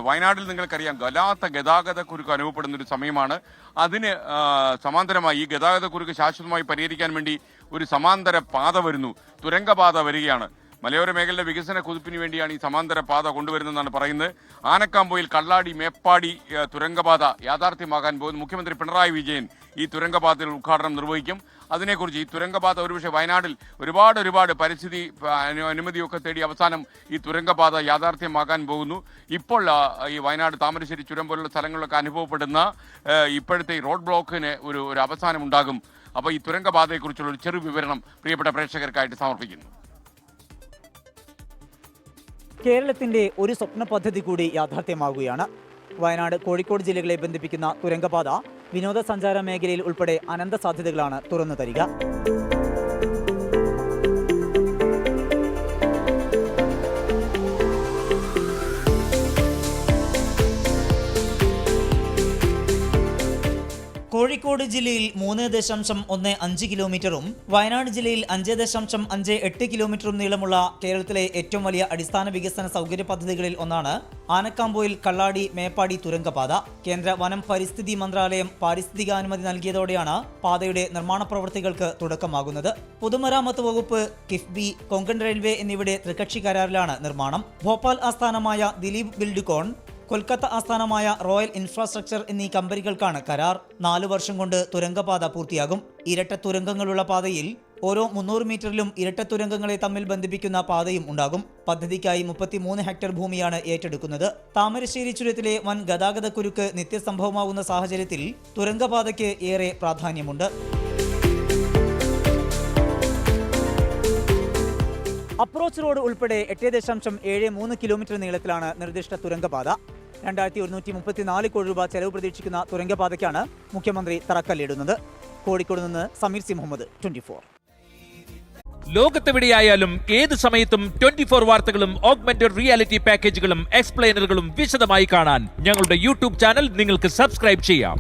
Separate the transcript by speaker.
Speaker 1: വയനാട്ടിൽ നിങ്ങൾക്കറിയാം വല്ലാത്ത ഗതാഗത കുരുക്ക് അനുഭവപ്പെടുന്ന ഒരു സമയമാണ്. അതിന് സമാന്തരമായി ഈ ഗതാഗത കുരുക്ക് ശാശ്വതമായി പരിഹരിക്കാൻ വേണ്ടി ഒരു സമാന്തര പാത വരുന്നു, തുരങ്കപാത വരികയാണ്. മലയോര മേഖലയുടെ വികസന കുതിപ്പിന് വേണ്ടിയാണ് ഈ സമാന്തര പാത കൊണ്ടുവരുന്നതെന്നാണ് പറയുന്നത്. ആനക്കാമ്പോയിൽ കള്ളാടി മേപ്പാടി തുരങ്കപാത യാഥാർത്ഥ്യമാകാൻ പോകുന്നു. മുഖ്യമന്ത്രി പിണറായി വിജയൻ ഈ തുരങ്കപാതയുടെ ഉദ്ഘാടനം നിർവഹിക്കും. അതിനെക്കുറിച്ച് ഈ തുരങ്കപാത ഒരുപക്ഷെ വയനാട്ടിൽ ഒരുപാട് പരിസ്ഥിതി അനുമതിയൊക്കെ തേടി അവസാനം ഈ തുരങ്കപാത യാഥാർത്ഥ്യമാകാൻ പോകുന്നു. ഇപ്പോൾ ഈ വയനാട് താമരശ്ശേരി ചുരം പോലുള്ള സ്ഥലങ്ങളിലൊക്കെ അനുഭവപ്പെടുന്ന ഇപ്പോഴത്തെ ഈ റോഡ് ബ്ലോക്കിന് ഒരു അവസാനം ഉണ്ടാകും. അപ്പോൾ ഈ തുരങ്കപാതയെക്കുറിച്ചുള്ള ഒരു ചെറു വിവരണം പ്രിയപ്പെട്ട പ്രേക്ഷകർക്കായിട്ട് സമർപ്പിക്കുന്നു.
Speaker 2: കേരളത്തിന്റെ ഒരു സ്വപ്ന പദ്ധതി കൂടി യാഥാർത്ഥ്യമാകുകയാണ്. വയനാട്, കോഴിക്കോട് ജില്ലകളെ ബന്ധിപ്പിക്കുന്ന തുരങ്കപാത വിനോദസഞ്ചാര മേഖലയിൽ ഉൾപ്പെടെ അനന്ത സാധ്യതകളാണ് തുറന്നു തരിക. കോഴിക്കോട് ജില്ലയിൽ 3.15 കിലോമീറ്ററും വയനാട് ജില്ലയിൽ 5.58 കിലോമീറ്ററും നീളമുള്ള കേരളത്തിലെ ഏറ്റവും വലിയ അടിസ്ഥാന വികസന സൗകര്യ പദ്ധതികളിൽ ഒന്നാണ് ആനക്കാമ്പോയിൽ കള്ളാടി മേപ്പാടി തുരങ്കപാത. കേന്ദ്ര വനം പരിസ്ഥിതി മന്ത്രാലയം പാരിസ്ഥിതികാനുമതി നൽകിയതോടെയാണ് പാതയുടെ നിർമ്മാണ പ്രവൃത്തികൾക്ക് തുടക്കമാകുന്നത്. പൊതുമരാമത്ത് വകുപ്പ്, കിഫ്ബി, കൊങ്കൺ റെയിൽവേ എന്നിവയുടെ ത്രികക്ഷി കരാറിലാണ് നിർമ്മാണം. ഭോപ്പാൽ ആസ്ഥാനമായ ദിലീപ് ബിൽഡ്കോൺ, കൊൽക്കത്ത ആസ്ഥാനമായ റോയൽ ഇൻഫ്രാസ്ട്രക്ചർ എന്നീ കമ്പനികൾക്കാണ് കരാർ. 4 വർഷം കൊണ്ട് തുരങ്കപാത പൂർത്തിയാകും. ഇരട്ട തുരങ്കങ്ങളുള്ള പാതയിൽ ഓരോ 300 മീറ്ററിലും ഇരട്ട തുരങ്കങ്ങളെ തമ്മിൽ ബന്ധിപ്പിക്കുന്ന പാതയും ഉണ്ടാകും. പദ്ധതിക്കായി 33 ഹെക്ടർ ഭൂമിയാണ് ഏറ്റെടുക്കുന്നത്. താമരശ്ശേരി ചുരത്തിലെ വൻ ഗതാഗത കുരുക്ക് നിത്യസംഭവമാകുന്ന സാഹചര്യത്തിൽ തുരങ്കപാതയ്ക്ക് ഏറെ പ്രാധാന്യമുണ്ട്. അപ്രോച്ച് റോഡ് ഉൾപ്പെടെ 8.73 കിലോമീറ്റർ നീളത്തിലാണ് നിർദ്ദിഷ്ട തുരങ്കപാത. 2134 കോടി രൂപ ചെലവ് പ്രതീക്ഷിക്കുന്ന തുരങ്കപാതയ്ക്കാണ് മുഖ്യമന്ത്രി തറക്കല്ലിടുന്നത്. കോഴിക്കോട് നിന്ന് സമീർ സി മുഹമ്മദ്, 24.
Speaker 3: ലോകത്തെവിടെയായാലും ഏത് സമയത്തും 24 വാർത്തകളും ഓഗ്മെന്റഡ് റിയാലിറ്റി പാക്കേജുകളും എക്സ്പ്ലെയിനറുകളും വിശദമായി കാണാൻ ഞങ്ങളുടെ യൂട്യൂബ് ചാനൽ നിങ്ങൾക്ക് സബ്സ്ക്രൈബ് ചെയ്യാം.